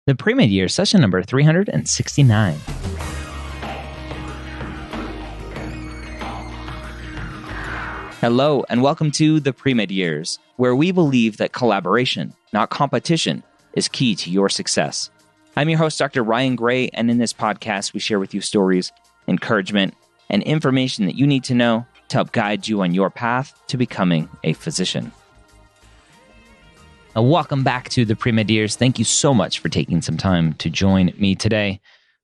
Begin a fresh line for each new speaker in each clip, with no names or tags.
The Pre-Med Year, session number 369. Hello, and welcome to the Pre-Med Years, where we believe that collaboration, not competition, is key to your success. I'm your host, Dr. Ryan Gray, and in this podcast, we share with you stories, encouragement, and information that you need to know to help guide you on your path to becoming a physician. Welcome back to the Pre-Med Years. Thank you so much for taking some time to join me today.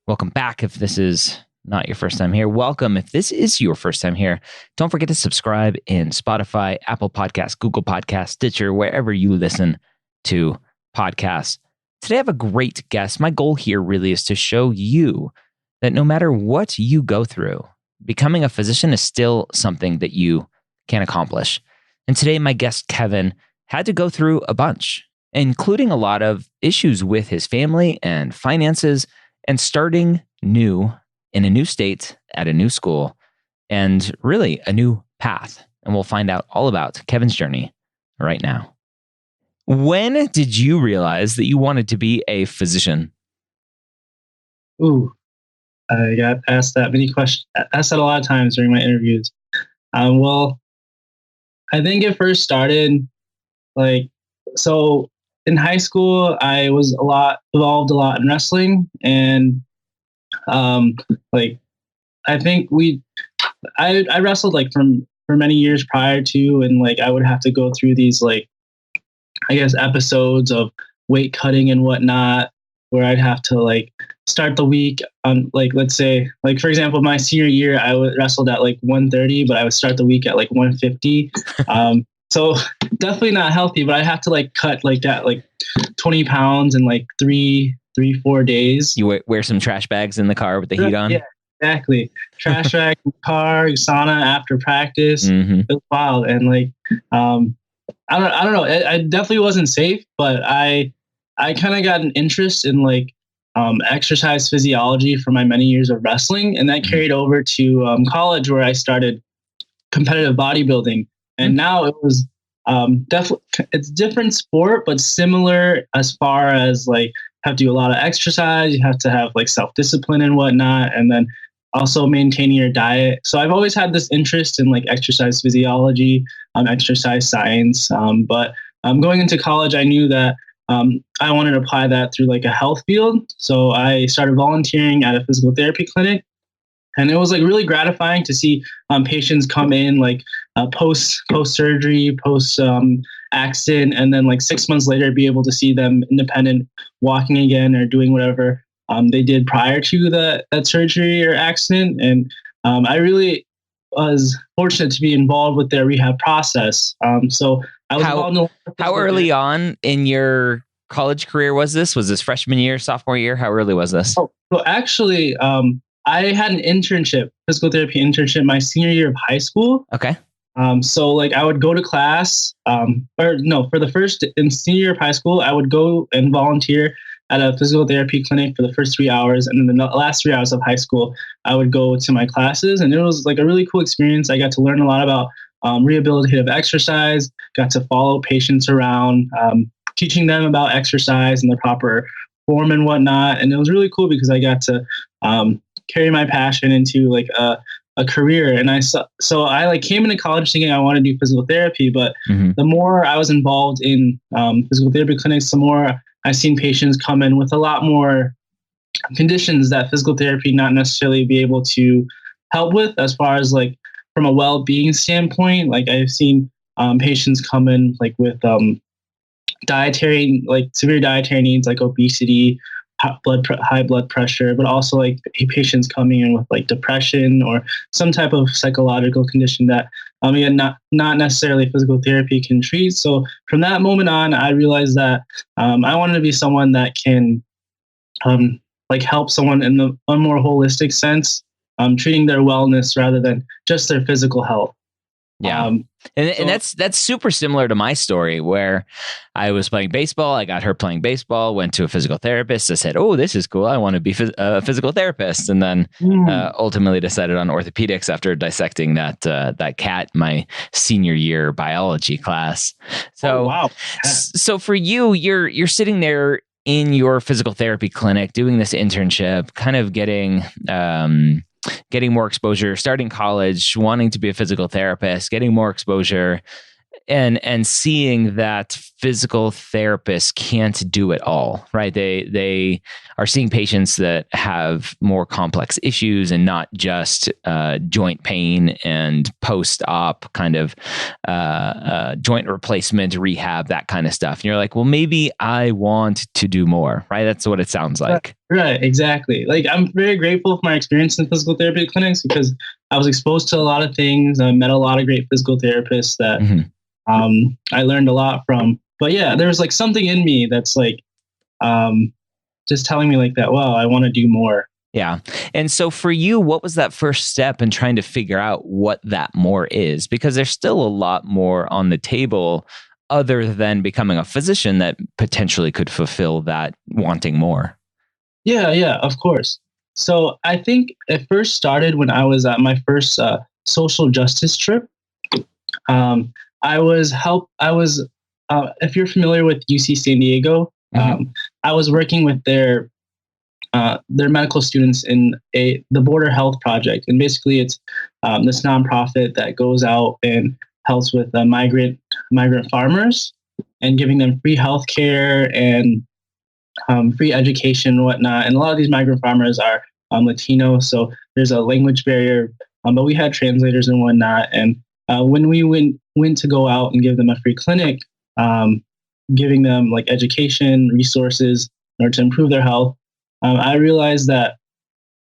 Welcome back if this is not your first time here. Welcome if this is your first time here. Don't forget to subscribe in Spotify, Apple Podcasts, Google Podcasts, Stitcher, wherever you listen to podcasts. Today I have a great guest. My goal here really is to show you that no matter what you go through, becoming a physician is still something that you can accomplish. And today my guest, Kevin, had to go through a bunch, including a lot of issues with his family and finances and starting new in a new state at a new school and really a new path. And we'll find out all about Kevin's journey right now. When did you realize that you wanted to be a physician?
Ooh, I got asked that many questions, asked that a lot of times during my interviews. Well, I think it first started so in high school, I was involved a lot in wrestling, and I think I wrestled for many years prior to, and I would have to go through these episodes of weight cutting and whatnot, where I'd have to start the week on let's say for example, my senior year I wrestled at 130, but I would start the week at 150. So definitely not healthy, but I have to cut that 20 pounds in 4 days.
You wear some trash bags in the car with the heat on?
Yeah, exactly. Trash bag in the car, sauna after practice.
Mm-hmm.
It was wild. And I don't know. I definitely wasn't safe, but I kind of got an interest in exercise physiology from my many years of wrestling. And that carried over to college, where I started competitive bodybuilding. And now it was definitely, it's different sport, but similar as far as have to do a lot of exercise. You have to have self-discipline and whatnot, and then also maintaining your diet. So I've always had this interest in exercise physiology, exercise science. But going into college, I knew that I wanted to apply that through a health field. So I started volunteering at a physical therapy clinic. And it was really gratifying to see patients come in post surgery, post accident, and then 6 months later be able to see them independent, walking again or doing whatever they did prior to that surgery or accident. And I really was fortunate to be involved with their rehab process. So I was involved in
how early on in your college career was this? Was this freshman year, sophomore year? How early was this?
Oh, so actually, I had an internship, physical therapy internship, my senior year of high school.
Okay.
So I would go to class, for the first in senior year of high school, I would go and volunteer at a physical therapy clinic for the first 3 hours. And then the last 3 hours of high school, I would go to my classes. And it was a really cool experience. I got to learn a lot about rehabilitative exercise, got to follow patients around, teaching them about exercise and the proper form and whatnot. And it was really cool because I got to carry my passion into a career. And I came into college thinking I want to do physical therapy, but the more I was involved in physical therapy clinics, the more I've seen patients come in with a lot more conditions that physical therapy not necessarily be able to help with, as far as from a well-being standpoint. I've seen patients come in with dietary, severe dietary needs, obesity, high blood pressure, but also patients coming in with depression or some type of psychological condition that again, not necessarily physical therapy can treat. So from that moment on, I realized that I wanted to be someone that can help someone in a more holistic sense, treating their wellness rather than just their physical health.
Yeah. And that's super similar to my story, where I was playing baseball. I got hurt playing baseball, went to a physical therapist. I said, oh, this is cool. I want to be a physical therapist. And then ultimately decided on orthopedics after dissecting that cat my senior year biology class. So,
wow.
So for you, you're sitting there in your physical therapy clinic, doing this internship, kind of getting more exposure, starting college, wanting to be a physical therapist, getting more exposure, and seeing that physical therapists can't do it all, right? They are seeing patients that have more complex issues and not just joint pain and post-op kind of joint replacement, rehab, that kind of stuff. And you're like, well, maybe I want to do more, right? That's what it sounds like.
Right, exactly. Like, I'm very grateful for my experience in physical therapy clinics because I was exposed to a lot of things. I met a lot of great physical therapists that I learned a lot from. But yeah, there's like something in me that's like just telling me like that, wow, I want to do more.
Yeah. And so for you, what was that first step in trying to figure out what that more is? Because there's still a lot more on the table other than becoming a physician that potentially could fulfill that wanting more.
Yeah, of course. So I think it first started when I was at my first social justice trip. I was if you're familiar with UC San Diego, I was working with their medical students in the Border Health Project, and basically it's this nonprofit that goes out and helps with migrant farmers and giving them free healthcare and free education and whatnot. And a lot of these migrant farmers are Latino, so there's a language barrier, but we had translators and whatnot. And when we went to go out and give them a free clinic, giving them like education, resources in order to improve their health, I realized that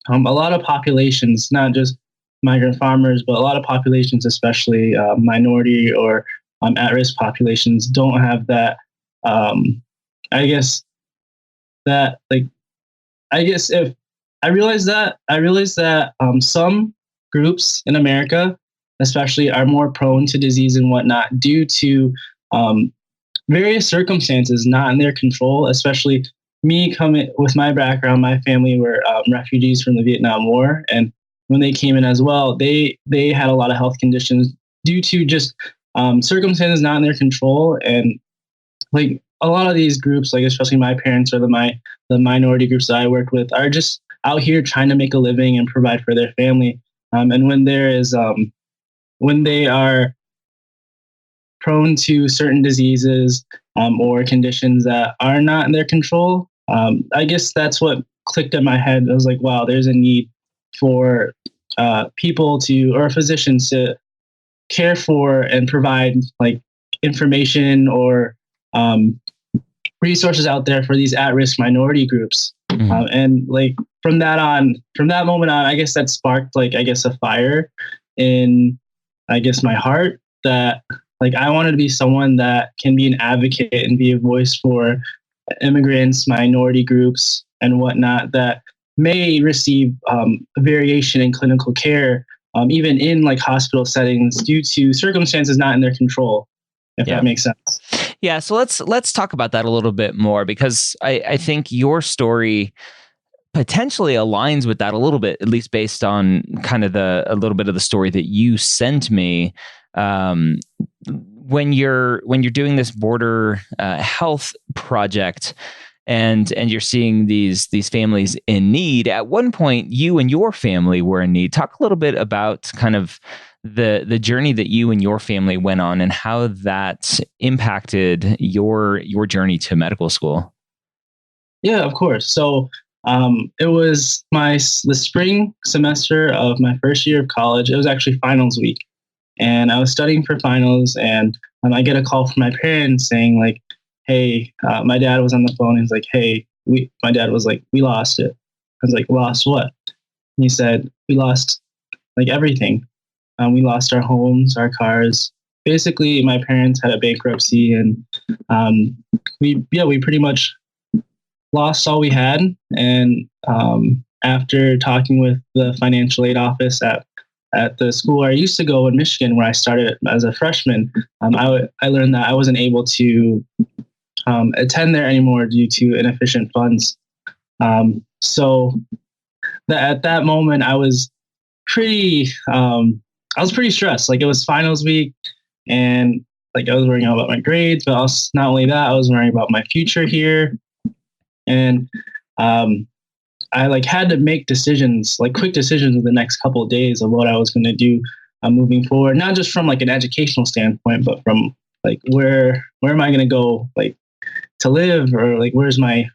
a lot of populations, not just migrant farmers, but a lot of populations, especially minority or at-risk populations, don't have that. I guess if I realized that some groups in America, especially, are more prone to disease and whatnot due to various circumstances not in their control, especially me coming with my background. My family were refugees from the Vietnam War. And when they came in as well, they had a lot of health conditions due to just circumstances not in their control. And like a lot of these groups, like especially my parents or the minority groups that I worked with, are just out here trying to make a living and provide for their family. And when they are prone to certain diseases or conditions that are not in their control, I guess that's what clicked in my head. I was like, wow, there's a need for people or physicians to care for and provide like information or resources out there for these at-risk minority groups. And like from that moment on, I guess that sparked a fire in, I guess, my heart, that like I wanted to be someone that can be an advocate and be a voice for immigrants, minority groups, and whatnot that may receive variation in clinical care, even in like hospital settings, due to circumstances not in their control. If that makes sense.
Yeah. So let's talk about that a little bit more, because I think your story potentially aligns with that a little bit, at least based on kind of a little bit of the story that you sent me. When you're doing this border health project and you're seeing these families in need, at one point you and your family were in need. Talk a little bit about kind of the journey that you and your family went on and how that impacted your journey to medical school.
Yeah, of course. So it was the spring semester of my first year of college. It was actually finals week. And I was studying for finals, and I get a call from my parents saying like, hey, my dad was on the phone. He's like, hey, my dad was like, we lost it. I was like, lost what? And he said, we lost like everything. We lost our homes, our cars. Basically, my parents had a bankruptcy, and we pretty much lost all we had. And after talking with the financial aid office at the school I used to go in Michigan, where I started as a freshman, I learned that I wasn't able to attend there anymore due to inefficient funds. So at that moment, I was pretty stressed. Like, it was finals week, and like I was worrying about my grades, but also not only that, I was worrying about my future here. And I like had to make decisions, like quick decisions in the next couple of days of what I was going to do moving forward, not just from like an educational standpoint, but from like where am I going to go like to live, or like where's my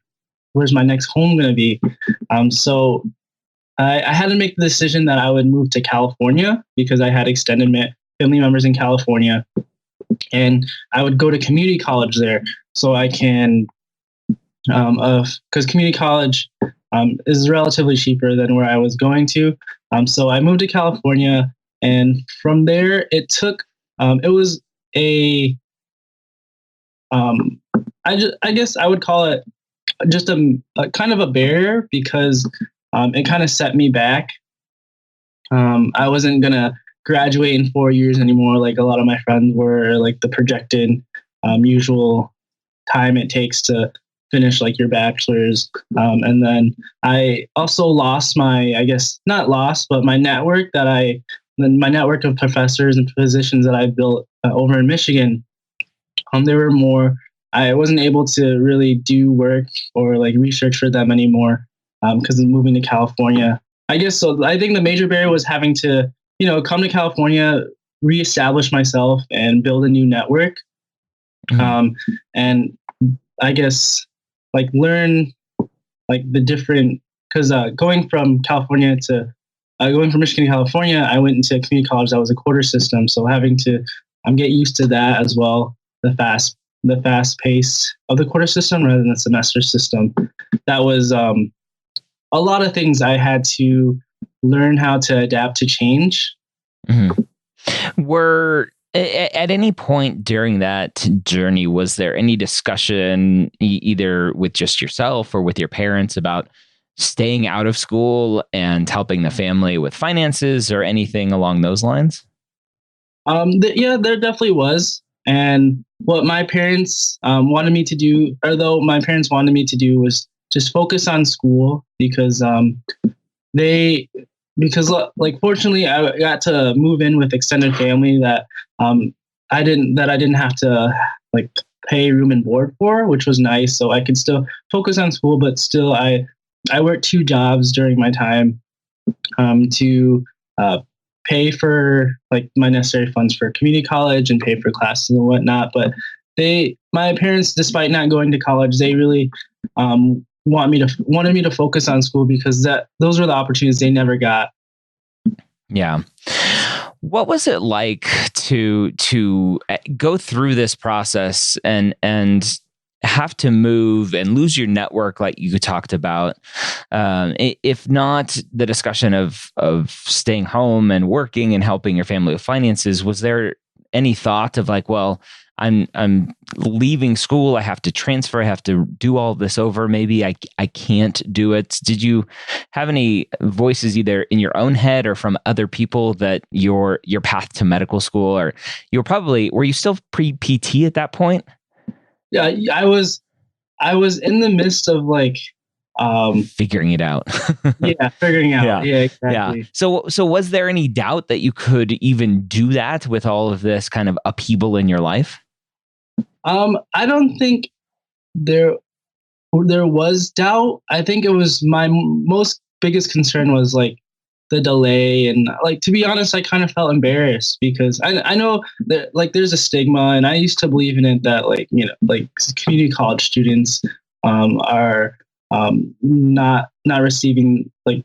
next home going to be. So I had to make the decision that I would move to California because I had extended family members in California, and I would go to community college there so I can, because community college is relatively cheaper than where I was going to. So I moved to California, and from there it took, it was I guess I would call it just a kind of a barrier because it kind of set me back. I wasn't going to graduate in 4 years anymore like a lot of my friends were, like the projected usual time it takes to finish like your bachelor's. And then I also lost I guess not lost, but my network of professors and physicians that I built over in Michigan. They were more, I wasn't able to really do work or like research for them anymore because of moving to California. I guess so. I think the major barrier was having to, come to California, reestablish myself and build a new network. And I guess like learn like the different, because going from Michigan to California, I went into a community college that was a quarter system. So having to get used to that as well. The fast pace of the quarter system rather than the semester system. That was a lot of things I had to learn how to adapt to change.
Were at any point during that journey, was there any discussion either with just yourself or with your parents about staying out of school and helping the family with finances or anything along those lines?
Yeah, there definitely was. And what my parents wanted me to do, was just focus on school because like fortunately I got to move in with extended family that I didn't have to like pay room and board for, which was nice. So I could still focus on school, but still I worked 2 jobs during my time to pay for like my necessary funds for community college and pay for classes and whatnot. But my parents, despite not going to college, they really wanted me to focus on school because those were the opportunities they never got.
Yeah. What was it like to go through this process and have to move and lose your network like you talked about? If not the discussion of staying home and working and helping your family with finances, was there any thought of like, well, I'm leaving school, I have to transfer, I have to do all this over, maybe I can't do it? Did you have any voices either in your own head or from other people that your path to medical school, or were you still pre-PT at that point?
Yeah, I was in the midst of like
figuring it out.
Figuring out. Yeah, exactly.
Yeah. So was there any doubt that you could even do that with all of this kind of upheaval in your life?
I don't think there was doubt. I think it was my most biggest concern was like the delay, and like to be honest, I kind of felt embarrassed because I know that like there's a stigma, and I used to believe in it that like like community college students are not receiving like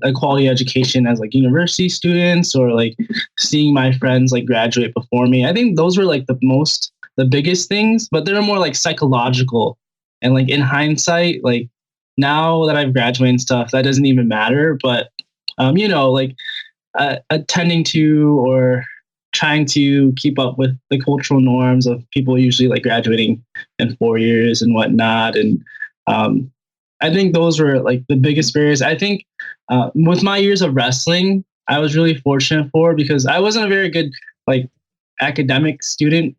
a quality education as like university students, or like seeing my friends like graduate before me. I think those were like the biggest things, but they're more like psychological. And like in hindsight, like now that I've graduated and stuff, that doesn't even matter. But like attending to or trying to keep up with the cultural norms of people usually like graduating in 4 years and whatnot. And I think those were like the biggest barriers. I think with my years of wrestling, I was really fortunate because I wasn't a very good like academic student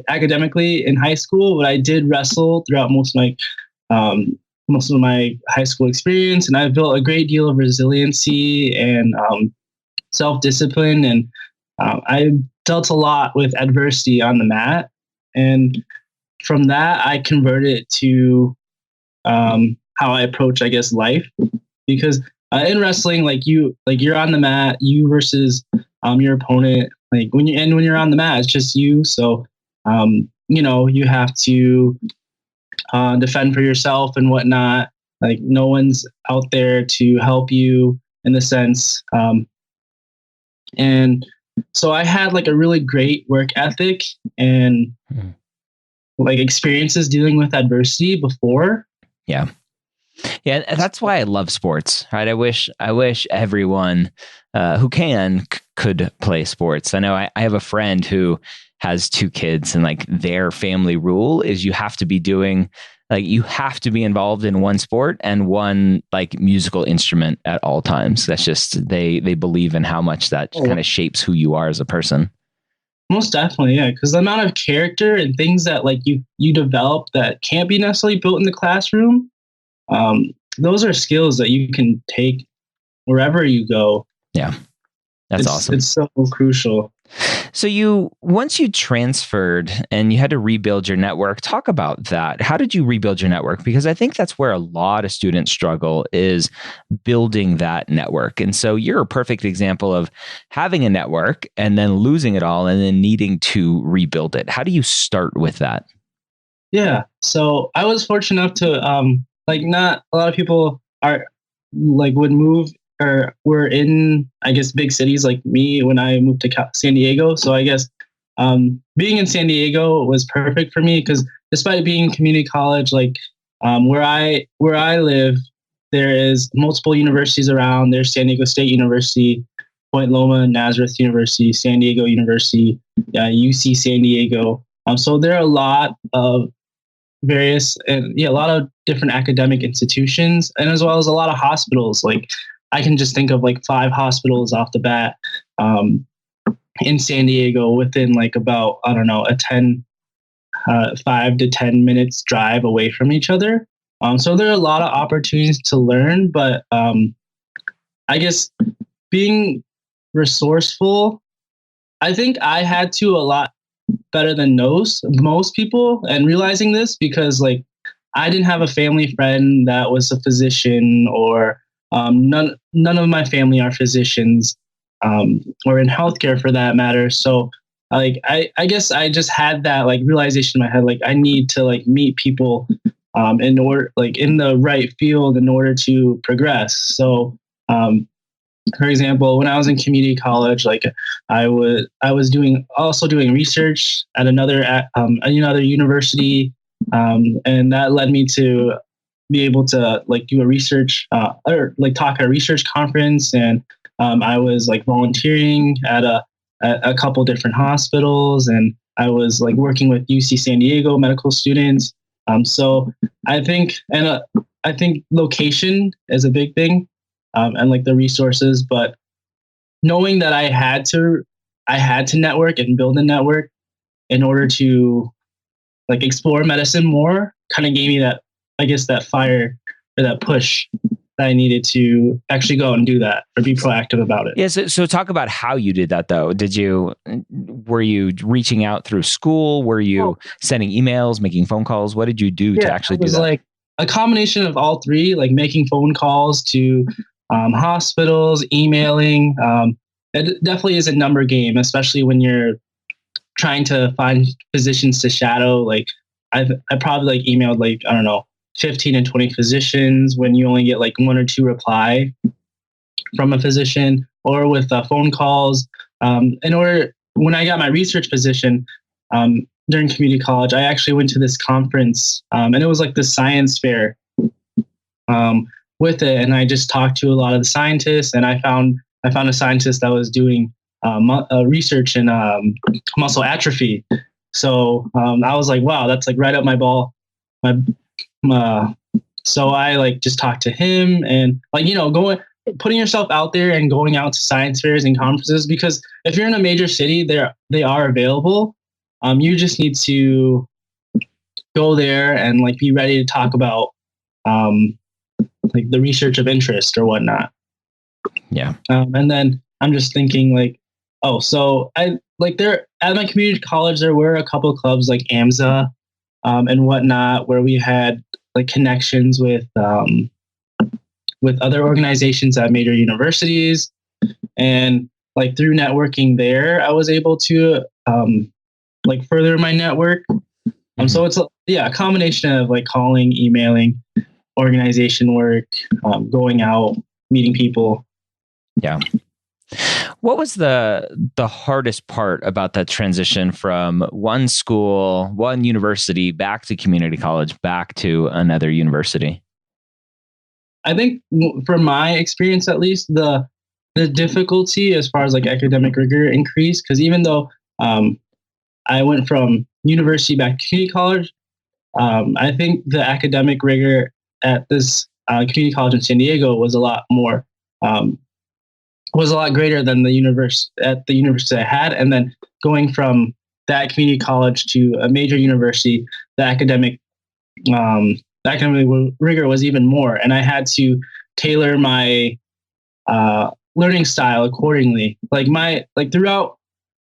academically in high school, but I did wrestle throughout most of my high school experience, and I built a great deal of resiliency and self-discipline, and I dealt a lot with adversity on the mat. And from that, I converted to how I approach, I guess, life. Because in wrestling, you're on the mat, you versus your opponent. Like when you're on the mat, it's just you. So you have to defend for yourself and whatnot. Like no one's out there to help you in the sense. And so I had like a really great work ethic and like experiences dealing with adversity before.
Yeah. Yeah, and that's why I love sports, right? I wish everyone who could play sports. I know I have a friend who has 2 kids, and like their family rule is you have to be involved in one sport and one like musical instrument at all times. That's just they believe in how much that kind of shapes who you are as a person.
Most definitely, yeah. Because the amount of character and things that like you develop that can't be necessarily built in the classroom. Those are skills that you can take wherever you go.
Yeah, that's awesome.
It's so crucial.
So once you transferred and you had to rebuild your network, talk about that. How did you rebuild your network? Because I think that's where a lot of students struggle, is building that network. And so you're a perfect example of having a network and then losing it all and then needing to rebuild it. How do you start with that?
Yeah. So I was fortunate enough to not a lot of people are like would move or were in, I guess, big cities like me when I moved to San Diego. So I guess being in San Diego was perfect for me because despite being in community college, like where I live, there is multiple universities around. There's San Diego State University, Point Loma, Nazareth University, San Diego University, UC San Diego. So there are a lot of various and a lot of different academic institutions, and as well as a lot of hospitals. Like I can just think of like 5 hospitals off the bat in San Diego within like about, I don't know, 5 to 10 minutes drive away from each other. So there are a lot of opportunities to learn, but I guess being resourceful, I think I had to a lot better than most people, and realizing this because like I didn't have a family friend that was a physician, or none of my family are physicians or in healthcare for that matter. So like I guess I just had that like realization in my head, like I need to like meet people in order, like in the right field in order to progress. So for example, when I was in community college, like I was also doing research at another university, and that led me to be able to like do a research or like talk at a research conference, and I was like volunteering at a couple different hospitals, and I was like working with UC San Diego medical students. So I think location is a big thing. And like the resources, but knowing that I had to network and build a network in order to like explore medicine more kind of gave me that, I guess, that fire or that push that I needed to actually go out and do that or be proactive about it.
Yeah. So talk about how you did that though. Were you reaching out through school? Were you sending emails, making phone calls? What did you do to actually do that?
It was like a combination of all three, like making phone calls to hospitals, emailing. It definitely is a number game, especially when you're trying to find physicians to shadow. Like I probably like emailed like, I don't know, 15 and 20 physicians when you only get like 1 or 2 reply from a physician, or with phone calls. When I got my research position during community college, I actually went to this conference and it was like the science fair with it. And I just talked to a lot of the scientists, and I found a scientist that was doing research in muscle atrophy. So I was like, wow, that's like right up my ball. So I like just talked to him, and like, putting yourself out there and going out to science fairs and conferences, because if you're in a major city, they are available. You just need to go there and like be ready to talk about like the research of interest or whatnot.
Yeah.
And then I'm just thinking like, so I like there at my community college, there were a couple of clubs like AMSA and whatnot, where we had like connections with other organizations at major universities, and like through networking there, I was able to like further my network. So it's a combination of like calling, emailing, organization work, going out, meeting people.
Yeah. What was the hardest part about that transition from one school, one university, back to community college, back to another university?
I think from my experience, at least, the difficulty as far as like academic rigor increased, because even though I went from university back to community college, I think the academic rigor at this community college in San Diego was a lot more was a lot greater than the university I had. And then going from that community college to a major university, the academic rigor was even more, and I had to tailor my learning style accordingly. Like throughout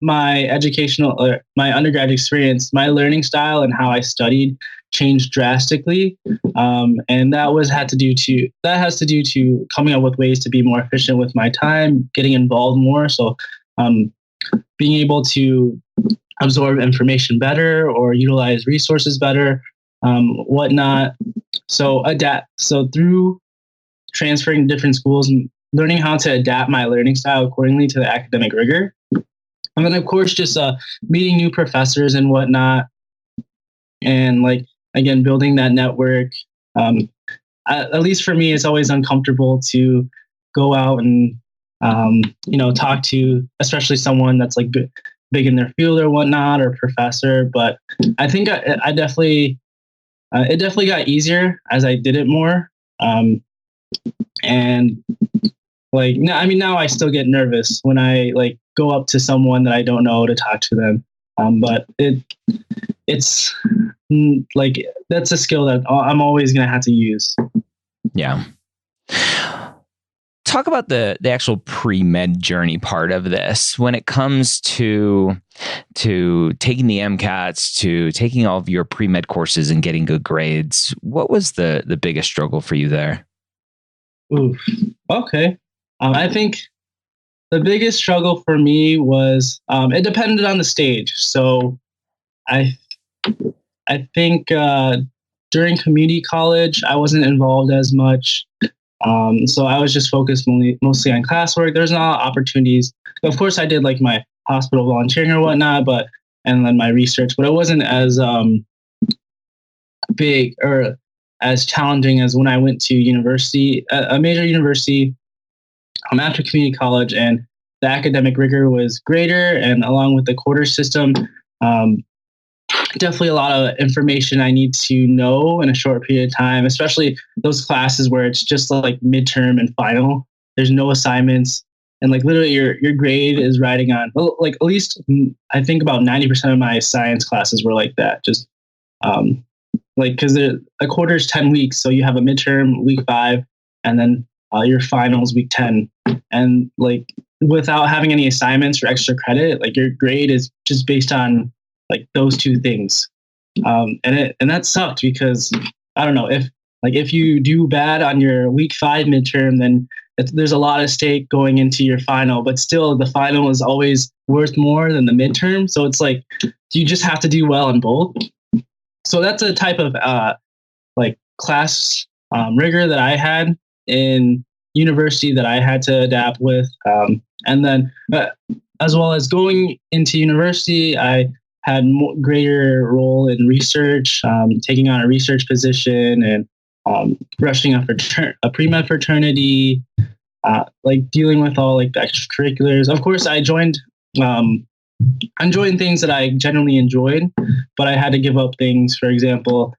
my educational or my undergrad experience, my learning style and how I studied changed drastically, and that has to do to coming up with ways to be more efficient with my time, getting involved more, so being able to absorb information better or utilize resources better, whatnot. So through transferring to different schools and learning how to adapt my learning style accordingly to the academic rigor. And then, of course, just meeting new professors and whatnot. And like, again, building that network. At least for me, it's always uncomfortable to go out and, talk to, especially someone that's like big in their field or whatnot, or professor. But I think I definitely, it definitely got easier as I did it more. And like, now I still get nervous when I like go up to someone that I don't know to talk to them. But it's like, that's a skill that I'm always going to have to use.
Yeah. Talk about the actual pre-med journey part of this. When it comes to taking the MCATs, to taking all of your pre-med courses and getting good grades, what was the biggest struggle for you there?
Oof. Okay. I think the biggest struggle for me was it depended on the stage. So I think during community college, I wasn't involved as much. So I was just focused mostly on classwork. There's not opportunities. Of course, I did like my hospital volunteering or whatnot, and then my research, but it wasn't as big or as challenging as when I went to university, a major university, after community college, and the academic rigor was greater. And along with the quarter system, definitely a lot of information I need to know in a short period of time, especially those classes where it's just like midterm and final. There's no assignments. And like literally your grade is riding on, like at least I think about 90% of my science classes were like that. Just like, because a quarter is 10 weeks. So you have a midterm week 5, and then your finals week 10. And like without having any assignments or extra credit, like your grade is just based on like those two things. And that sucked because I don't know, if you do bad on your week 5 midterm, then there's a lot of stake going into your final, but still the final is always worth more than the midterm. So it's like, you just have to do well in both. So that's a type of like class rigor that I had in university that I had to adapt with. And then as well as going into university, I had greater role in research, taking on a research position, and rushing a pre-med fraternity, like dealing with all like the extracurriculars. Of course, I joined things that I generally enjoyed, but I had to give up things. For example,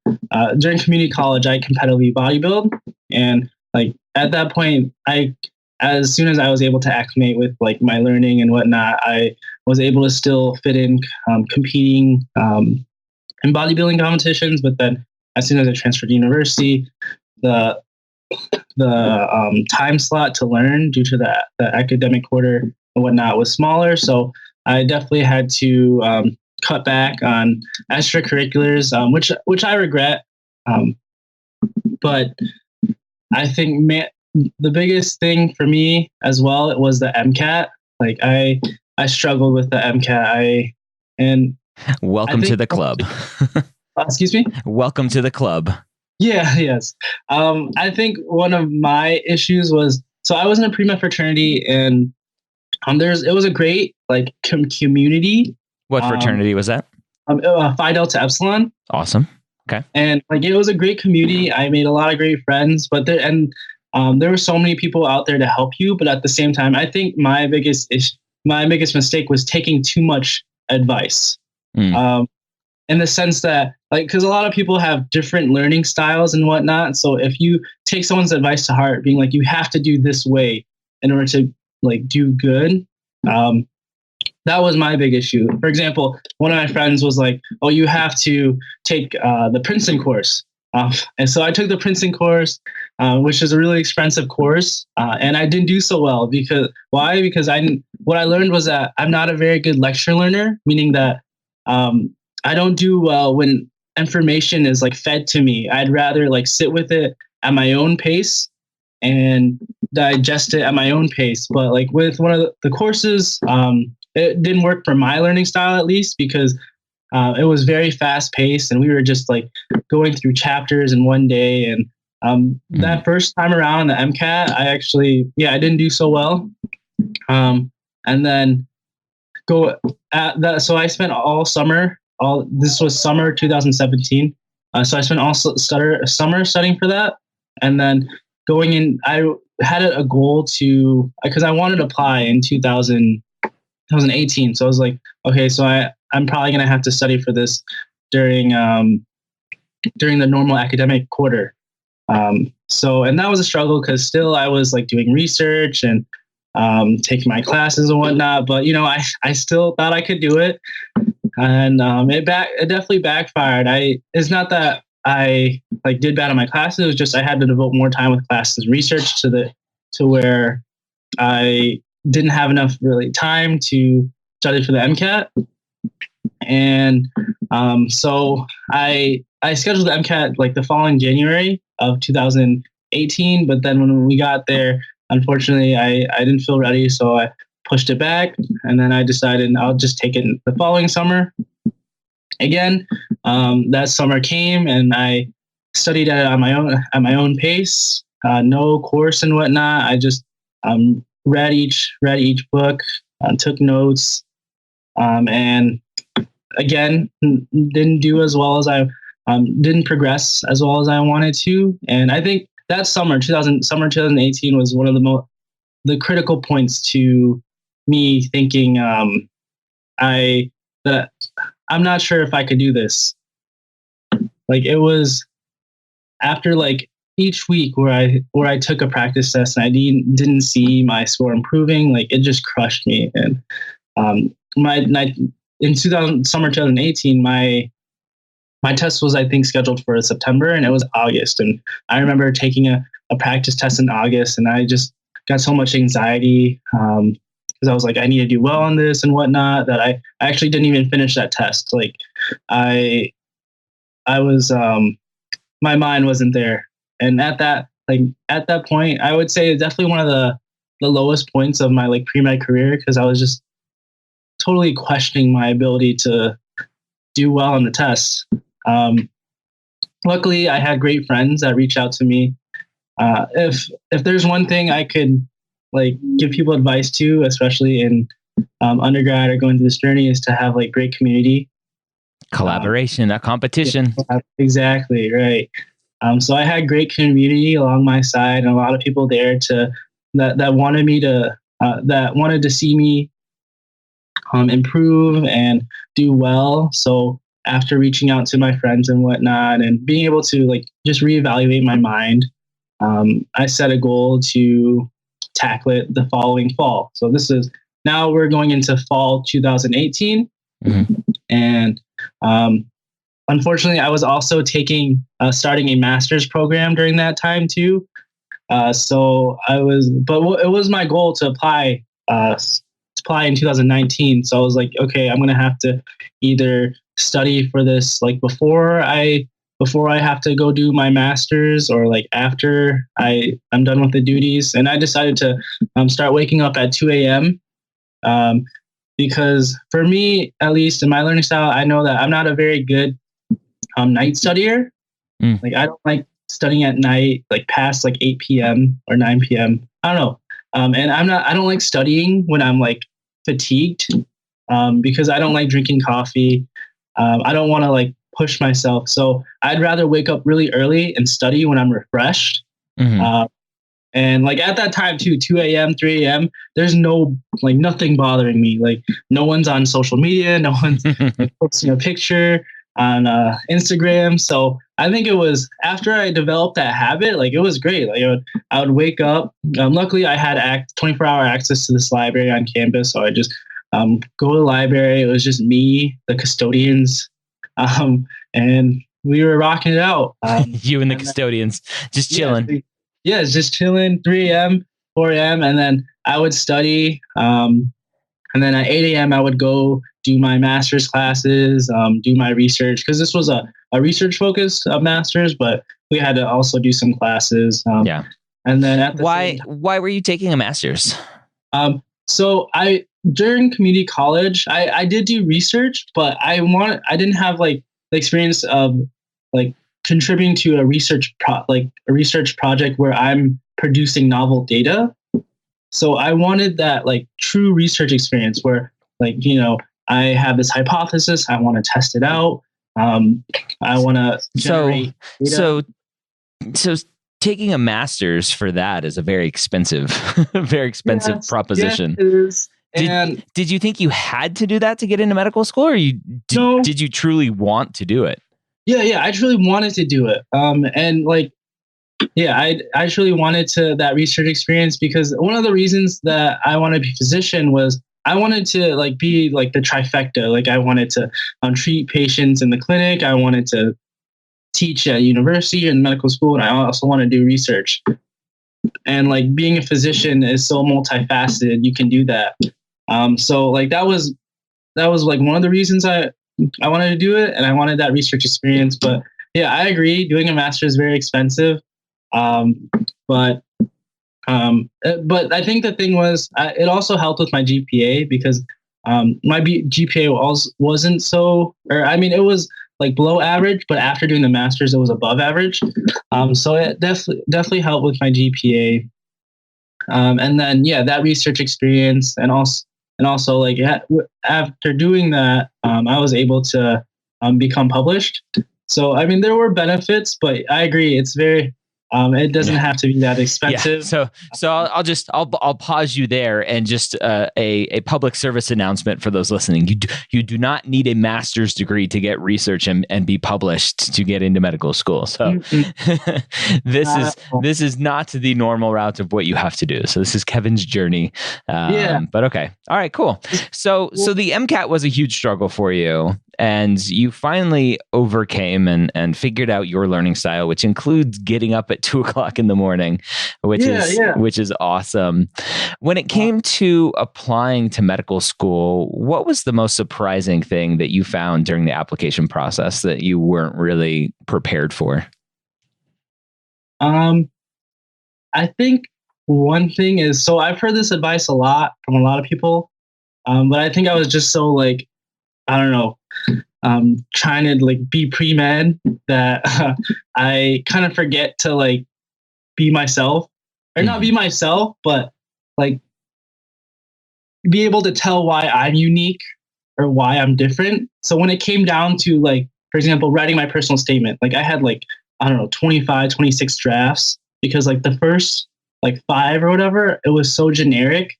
during community college, I competitively bodybuild, and like at that point, as soon as I was able to acclimate with like my learning and whatnot, I was able to still fit in competing in bodybuilding competitions. But then as soon as I transferred to university, the time slot to learn due to the academic quarter and whatnot was smaller. So I definitely had to cut back on extracurriculars, which I regret. But I think the biggest thing for me as well, it was the MCAT. Like I struggled with the MCAT.
Welcome to the club.
Excuse me?
Welcome to the club.
Yeah, yes. I think one of my issues was, so I was in a pre-med fraternity, and it was a great like community.
What fraternity was that?
Phi Delta Epsilon.
Awesome. Okay.
And like it was a great community. I made a lot of great friends, but there were so many people out there to help you. But at the same time, I think my biggest mistake was taking too much advice. In the sense that, like, because a lot of people have different learning styles and whatnot. So if you take someone's advice to heart, being like, you have to do this way in order to like do good, that was my big issue. For example, one of my friends was like, "Oh, you have to take the Princeton course," and so I took the Princeton course, which is a really expensive course, and I didn't do so well because why? Because what I learned was that I'm not a very good lecture learner, meaning that I don't do well when information is like fed to me. I'd rather like sit with it at my own pace and digest it at my own pace. But like with one of the courses, it didn't work for my learning style, at least, because it was very fast paced and we were just like going through chapters in one day. And that first time around the MCAT, I didn't do so well. And then so I spent all summer, this was summer 2017. So I spent all summer studying for that. And then going in, I had a goal because I wanted to apply in 2018. So I was like, okay, so I'm probably going to have to study for this during the normal academic quarter. And that was a struggle because still I was like doing research and taking my classes and whatnot. But, I still thought I could do it. And it definitely backfired. It's not that I like did bad on my classes. It was just I had to devote more time with classes and research to where I didn't have enough really time to study for the MCAT. And so I scheduled the MCAT like the following January of 2018. But then when we got there, unfortunately, I didn't feel ready. So I pushed it back. And then I decided I'll just take it the following summer. Again, that summer came and I studied at it on my own pace, no course and whatnot. I just read each book, took notes, and again, didn't do as well as didn't progress as well as I wanted to. And I think that summer 2018 was one of the critical points to me thinking that I'm not sure if I could do this. Like it was after like each week where I took a practice test and I didn't see my score improving, like it just crushed me. And in summer 2018, my test was, I think, scheduled for September and it was August. And I remember taking a practice test in August and I just got so much anxiety because I was like, I need to do well on this and whatnot, that I actually didn't even finish that test. Like I was, my mind wasn't there. And at that point, I would say definitely one of the lowest points of my like pre-med career, because I was just totally questioning my ability to do well on the test. Luckily, I had great friends that reached out to me. If there's one thing I could like give people advice to, especially in undergrad or going through this journey, is to have like great community,
collaboration, not competition.
Yeah, exactly right. So I had great community along my side, and a lot of people there that wanted to see me improve and do well. So after reaching out to my friends and whatnot, and being able to like just reevaluate my mind, I set a goal to tackle it the following fall. So now we're going into fall 2018. Mm-hmm. And unfortunately, I was also starting a master's program during that time too. But it was my goal to apply in 2019. So I was like, okay, I'm going to have to either study for this like before I before I have to go do my master's, or like after I'm done with the duties. And I decided to start waking up at 2 a.m. Because for me, at least in my learning style, I know that I'm not a very good night studier. Like I don't like studying at night, like past like 8 p.m. or 9 p.m. I don't know. And I don't like studying when I'm like fatigued, because I don't like drinking coffee. I don't want to like push myself. So I'd rather wake up really early and study when I'm refreshed. And like at that time too, 2 a.m., 3 a.m., there's nothing bothering me. Like no one's on social media. No one's like posting a picture on Instagram. So I think it was after I developed that habit, like it was great. Like I would wake up. Luckily, I had 24-hour access to this library on campus. So I just go to the library. It was just me, the custodians, and we were rocking it out.
You and the custodians just chilling.
Yeah, it's just chilling, 3 a.m., 4 a.m., and then I would study. And then at 8 a.m., I would go do my master's classes, do my research, because this was a research-focused master's, but we had to also do some classes. And then at the
why were you taking a master's?
So during community college, I did do research, but I didn't have like the experience of like contributing to a research project where I'm producing novel data. So I wanted that like true research experience where like, I have this hypothesis, I want to test it out. I want to generate data.
So taking a master's for that is a very expensive, proposition.
Yes, it is.
Did you think you had to do that to get into medical school, or did you truly want to do it?
Yeah, I truly wanted to do it. I truly wanted that research experience, because one of the reasons that I wanted to be a physician was I wanted to like be like the trifecta. Like I wanted to treat patients in the clinic. I wanted to teach at university and medical school, and I also want to do research. And like being a physician is so multifaceted. You can do that. So like that was like one of the reasons I wanted to do it, and I wanted that research experience. But yeah, I agree. Doing a master's is very expensive. But I think the thing was, it also helped with my GPA, because my GPA wasn't so, or I mean, it was like below average, but after doing the master's, it was above average. So it definitely helped with my GPA. And then that research experience, and also like after doing that, I was able to become published. So I mean, there were benefits, but I agree, it's very it doesn't have to be that expensive.
Yeah. So I'll pause you there, and just a public service announcement for those listening. You do not need a master's degree to get research and be published to get into medical school. So this is not the normal route of what you have to do. So this is Kevin's journey. But okay. All right, cool. So the MCAT was a huge struggle for you, and you finally overcame and figured out your learning style, which includes getting up at 2 o'clock in the morning, which is awesome. When it came to applying to medical school, what was the most surprising thing that you found during the application process that you weren't really prepared for?
I think one thing is, so I've heard this advice a lot from a lot of people, but I think I was just so like, I don't know, trying to like be pre-med that I kind of forget to like be myself, or not be myself, but like be able to tell why I'm unique or why I'm different. So when it came down to like, for example, writing my personal statement, like I had like, I don't know, 25, 26 drafts, because like the first like 5 or whatever, it was so generic.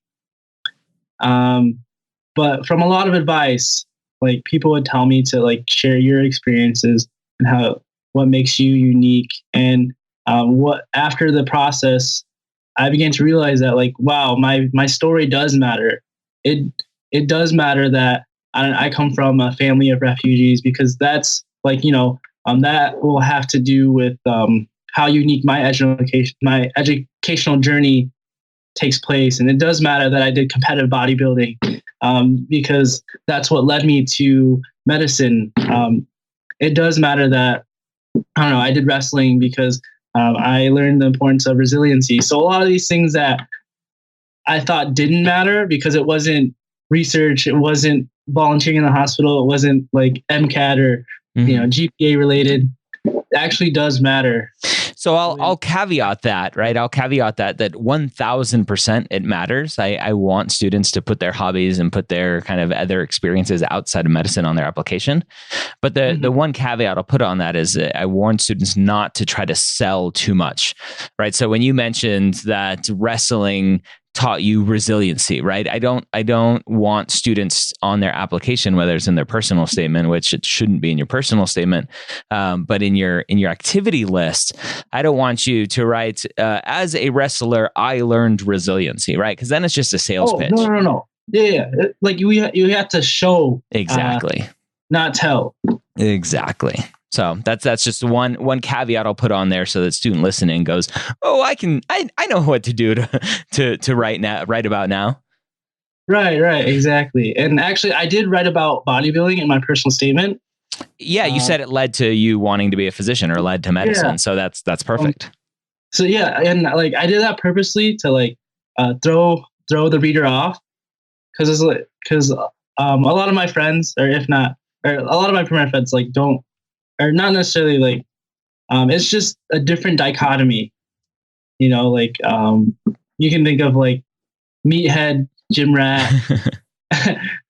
But from a lot of advice, like people would tell me to like share your experiences and what makes you unique. And what after the process, I began to realize that like, wow, my story does matter. It does matter that I come from a family of refugees, because that's like, that will have to do with how unique my educational journey takes place. And it does matter that I did competitive bodybuilding, because that's what led me to medicine. It does matter that I don't know, I did wrestling because I learned the importance of resiliency. So a lot of these things that I thought didn't matter because it wasn't research, it wasn't volunteering in the hospital, it wasn't like MCAT or GPA related, it actually does matter.
So I'll caveat that, right? I'll caveat that 1000% it matters. I want students to put their hobbies and put their kind of other experiences outside of medicine on their application. But the one caveat I'll put on that is I warn students not to try to sell too much, right? So when you mentioned that wrestling taught you resiliency, right? I don't want students on their application, whether it's in their personal statement, which it shouldn't be in your personal statement, but in your activity list, I don't want you to write, as a wrestler, I learned resiliency, right? Because then it's just a sales pitch.
No. Yeah. Like you have to show.
Exactly.
Not tell.
Exactly. So that's just one caveat I'll put on there so that student listening goes, oh, I know what to do to write about now.
Right, exactly. And actually, I did write about bodybuilding in my personal statement.
Yeah, you said it led to you wanting to be a physician or led to medicine, yeah. So that's perfect.
So yeah, and like I did that purposely to like throw the reader off because a lot of my friends, or a lot of my primary friends, like don't. Or not necessarily like, it's just a different dichotomy, like you can think of like meathead, gym rat,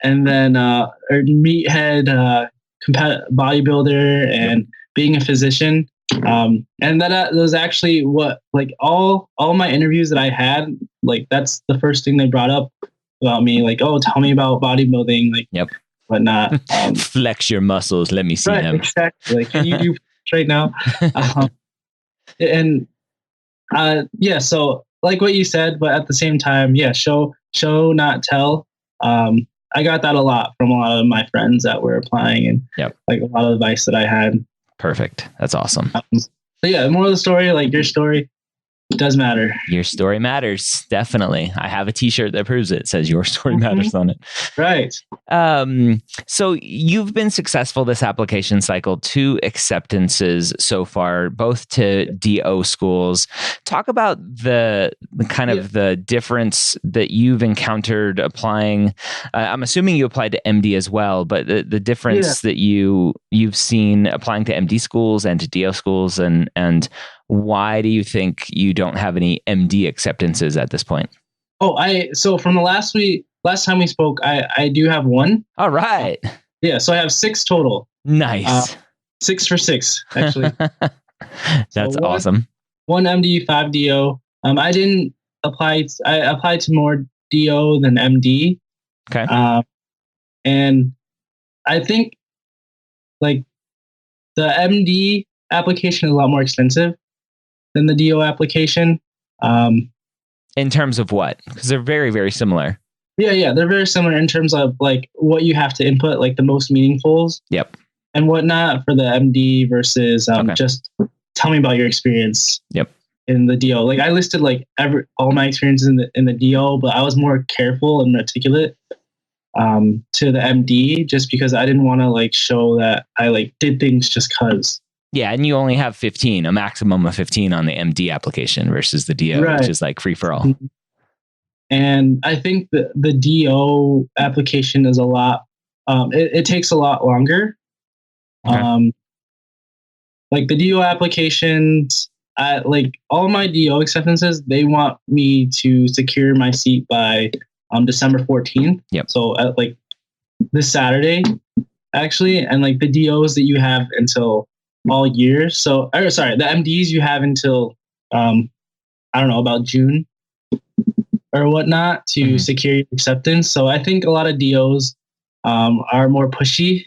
and then or meathead, bodybuilder, and being a physician. And that was actually what like all my interviews that I had, like that's the first thing they brought up about me, like, oh, tell me about bodybuilding, like. Yep. Whatnot.
Flex your muscles. Let me see them.
Exactly. Like, can you do right now? Yeah. So, like what you said, but at the same time, yeah, show, not tell. I got that a lot from a lot of my friends that were applying, and like a lot of advice that I had.
Perfect. That's awesome.
So yeah, more of the story, like your story. It does matter.
Your story matters. Definitely. I have a t-shirt that proves it. It says your story matters on it.
Right.
So you've been successful this application cycle, 2 acceptances so far, both to DO schools. Talk about the kind of the difference that you've encountered applying. I'm assuming you applied to MD as well, but the difference that you've seen applying to MD schools and to DO schools, and why do you think you don't have any MD acceptances at this point?
So from the last time we spoke, I do have one.
All right.
Yeah. So I have 6 total.
Nice.
6 for 6, actually.
That's awesome.
1 MD, 5 DO. I didn't apply. I applied to more DO than MD.
Okay.
And I think like the MD application is a lot more expensive than the DO application.
In terms of what? Because they're very, very similar.
Yeah, they're very similar in terms of like what you have to input, like the most meaningfuls.
Yep.
And whatnot for the MD versus just tell me about your experience.
Yep.
In the DO, like I listed like all my experiences in the DO, but I was more careful and articulate to the MD just because I didn't want to like show that I like did things just cause.
Yeah, and you only have a maximum of 15 on the MD application versus the DO, which is like free for all.
And I think the DO application is a lot. It takes a lot longer. Okay. Like the DO applications, like all my DO acceptances, they want me to secure my seat by December 14th.
Yep.
So like this Saturday, actually, and like the DOs that you have until all year. So, the MDs you have until, I don't know, about June or whatnot to secure your acceptance. So I think a lot of DOs are more pushy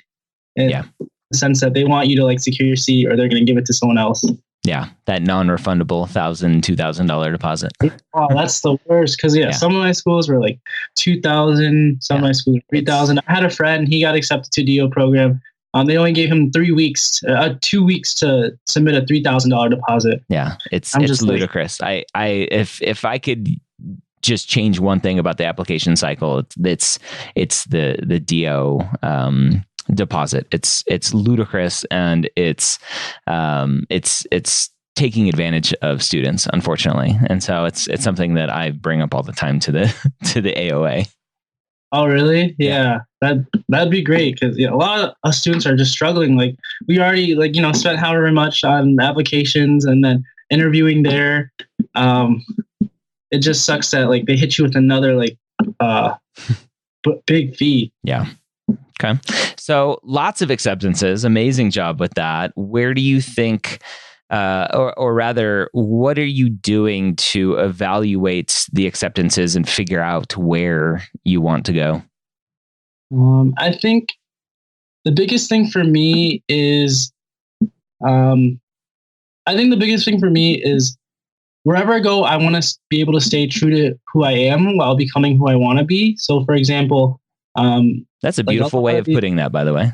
in the sense that they want you to like secure your seat or they're going to give it to someone else.
Yeah, that non-refundable $1,000, $2,000 deposit.
Oh, that's the worst. Because some of my schools were like $2,000. Some of my schools were $3,000. I had a friend; he got accepted to DO program. They only gave him 2 weeks to submit a $3,000 deposit.
Yeah, it's ludicrous. Like, if I could just change one thing about the application cycle, it's the DO deposit. It's ludicrous, and it's taking advantage of students, unfortunately. And so it's something that I bring up all the time to the to the AOA.
Oh, really? Yeah. That'd be great, because a lot of students are just struggling. Like, we already spent however much on applications and then interviewing there. It just sucks that like they hit you with another big fee.
Yeah. Okay. So lots of acceptances. Amazing job with that. Where do you think, or rather, what are you doing to evaluate the acceptances and figure out where you want to go?
I think the biggest thing for me is, wherever I go, I want to be able to stay true to who I am while becoming who I want to be. So, for example,
that's a beautiful way of putting that, by the way.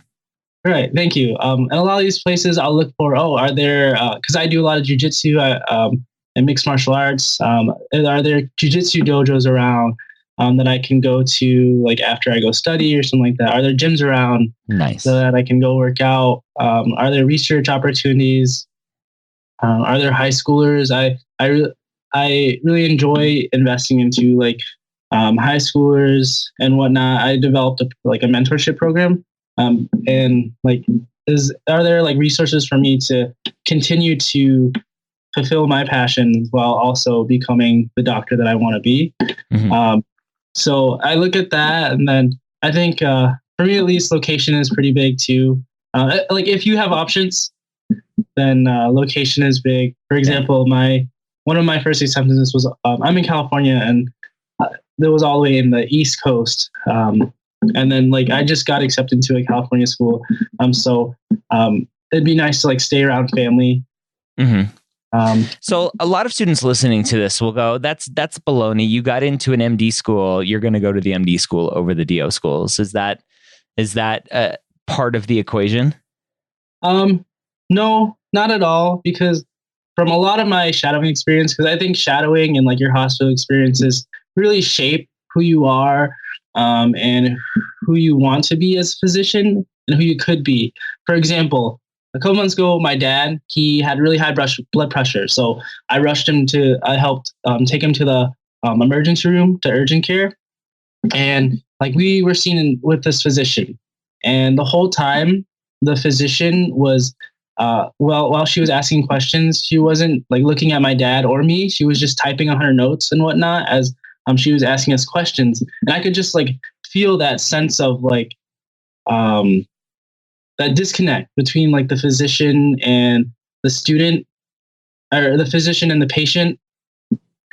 Right. Thank you. And a lot of these places I'll look for, are there, because I do a lot of jujitsu and mixed martial arts. Are there jujitsu dojos around that I can go to like after I go study or something like that? Are there gyms around so that I can go work out? Are there research opportunities? Are there high schoolers? I really enjoy investing into like high schoolers and whatnot. I developed a mentorship program. And like, are there like resources for me to continue to fulfill my passion while also becoming the doctor that I want to be? Mm-hmm. So I look at that, and then I think for me at least, location is pretty big too. Like if you have options, then location is big. For example, one of my first acceptances was I'm in California, and it was all the way in the East Coast. And then like I just got accepted to a California school. So it'd be nice to like stay around family.
Mm-hmm. So a lot of students listening to this will go, that's baloney. You got into an MD school. You're going to go to the MD school over the DO schools. Is that part of the equation?
No, not at all. Because from a lot of my shadowing experience, because I think shadowing and like your hospital experiences really shape who you are. And who you want to be as a physician and who you could be. For example, a couple months ago, my dad, he had really high blood pressure. So I helped take him to the emergency room, to urgent care. And like we were seen with this physician. And the whole time, the physician was, while she was asking questions, she wasn't like looking at my dad or me. She was just typing on her notes and whatnot as she was asking us questions. And I could just like feel that sense of like that disconnect between like the physician and the student, or the physician and the patient.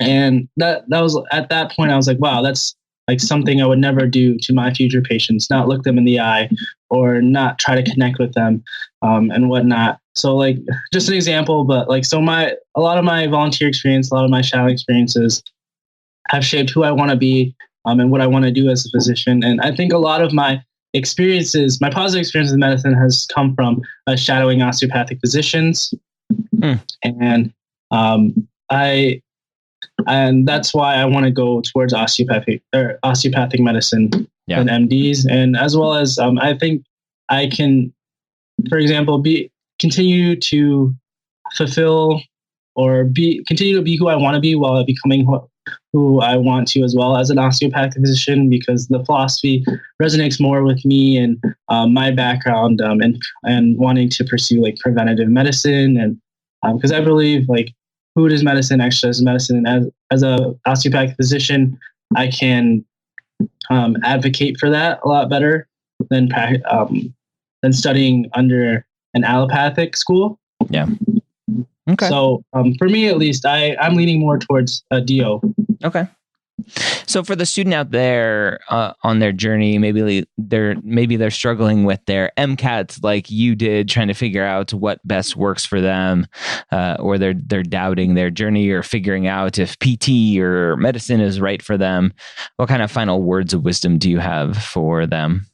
And that was at that point I was like, wow, that's like something I would never do to my future patients, not look them in the eye or not try to connect with them and whatnot. So like just an example, but like, so a lot of my volunteer experience, a lot of my shadowing experiences have shaped who I want to be and what I want to do as a physician. And I think a lot of my experiences, my positive experiences in medicine has come from shadowing osteopathic physicians. And and that's why I want to go towards osteopathic medicine and MDs. And as well as I think I can, for example, continue to fulfill or continue to be who I want to be while becoming who I want to as well as an osteopathic physician, because the philosophy resonates more with me and my background and wanting to pursue like preventative medicine. And because I believe like food is medicine, exercise is medicine. And as a osteopathic physician, I can advocate for that a lot better than studying under an allopathic school.
Yeah. Okay.
So for me, at least, I'm leaning more towards a DO.
Okay. So for the student out there on their journey, maybe they're struggling with their MCATs like you did, trying to figure out what best works for them, or they're doubting their journey or figuring out if PT or medicine is right for them. What kind of final words of wisdom do you have for them?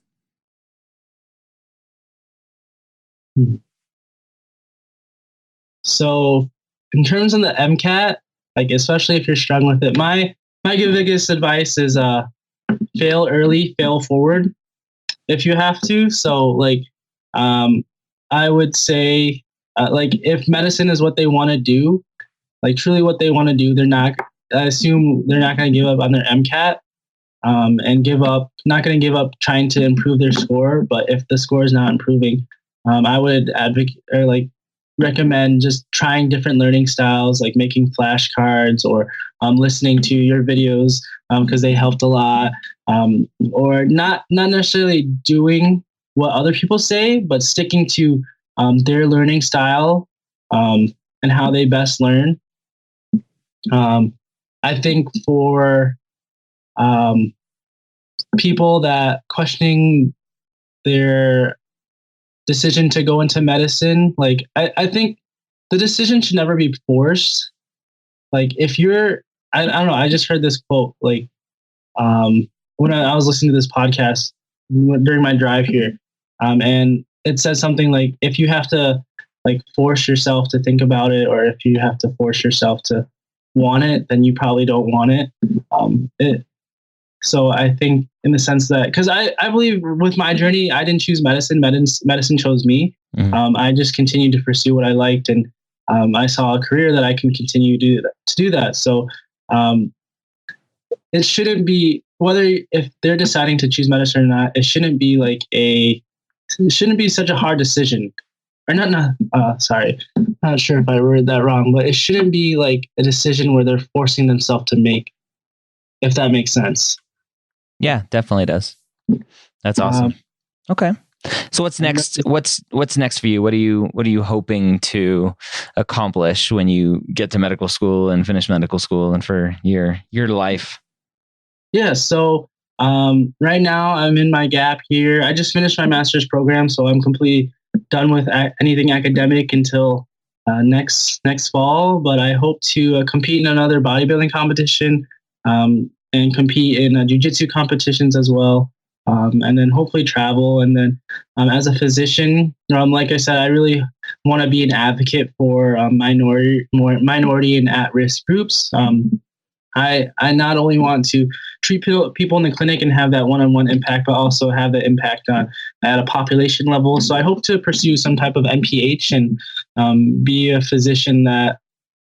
So in terms of the MCAT, like especially if you're struggling with it, my biggest advice is fail early, fail forward. if you have to. So like, I would say, like if medicine is what they want to do, like truly what they want to do, I assume they're not going to give up on their MCAT, and not going to give up trying to improve their score. But if the score is not improving, I would advocate or like recommend just trying different learning styles, like making flashcards or listening to your videos because they helped a lot, or not necessarily doing what other people say, but sticking to their learning style and how they best learn. I think for people that questioning their decision to go into medicine, like I think the decision should never be forced. Like if you're, I don't know, I just heard this quote, like when I was listening to this podcast during my drive here, and it says something like, if you have to like force yourself to think about it, or if you have to force yourself to want it, then you probably don't want it. So I think in the sense that, because I believe with my journey, I didn't choose medicine. Medicine chose me. Mm-hmm. I just continued to pursue what I liked, and I saw a career that I can continue to do that. So it shouldn't be, if they're deciding to choose medicine or not, it shouldn't be such a hard decision. Or sorry, I'm not sure if I worded that wrong, but it shouldn't be like a decision where they're forcing themselves to make, if that makes sense.
Yeah, definitely does. That's awesome. Okay. So what's next? What's next for you? What are you hoping to accomplish when you get to medical school and finish medical school and for your life?
Yeah. So right now I'm in my gap year. I just finished my master's program, so I'm completely done with anything academic until next fall. But I hope to compete in another bodybuilding competition, and compete in jiu-jitsu competitions as well. And then hopefully travel. And then as a physician, like I said, I really want to be an advocate for minority and at-risk groups. I not only want to treat people in the clinic and have that one-on-one impact, but also have the impact at a population level. So I hope to pursue some type of MPH and be a physician that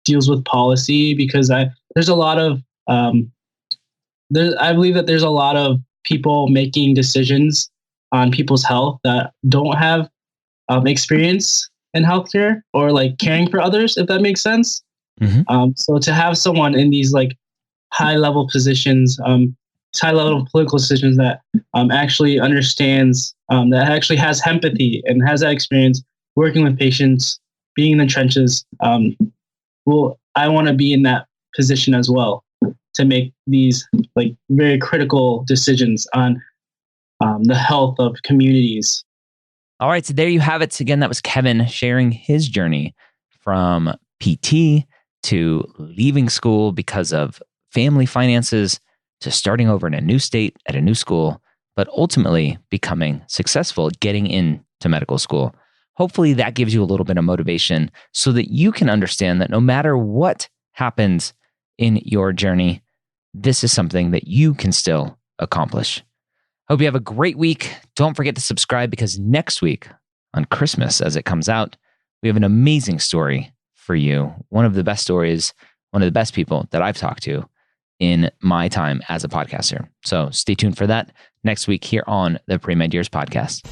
deals with policy, because there's a lot of I believe that there's a lot of people making decisions on people's health that don't have experience in healthcare or like caring for others, if that makes sense. Mm-hmm. So to have someone in these like high level positions, high level political decisions that actually understands, that actually has empathy and has that experience working with patients, being in the trenches, I want to be in that position as well, to make these like very critical decisions on the health of communities.
All right, so there you have it. Again, that was Kevin sharing his journey from PT to leaving school because of family finances, to starting over in a new state at a new school, but ultimately becoming successful, getting into medical school. Hopefully that gives you a little bit of motivation so that you can understand that no matter what happens in your journey, this is something that you can still accomplish. Hope you have a great week. Don't forget to subscribe, because next week on Christmas, as it comes out, we have an amazing story for you. One of the best stories, one of the best people that I've talked to in my time as a podcaster. So stay tuned for that next week here on the Pre-Med Years podcast.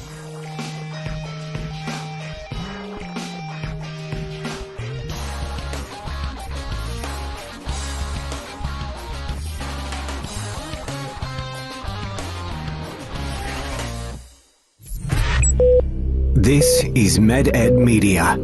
This is MedEd Media.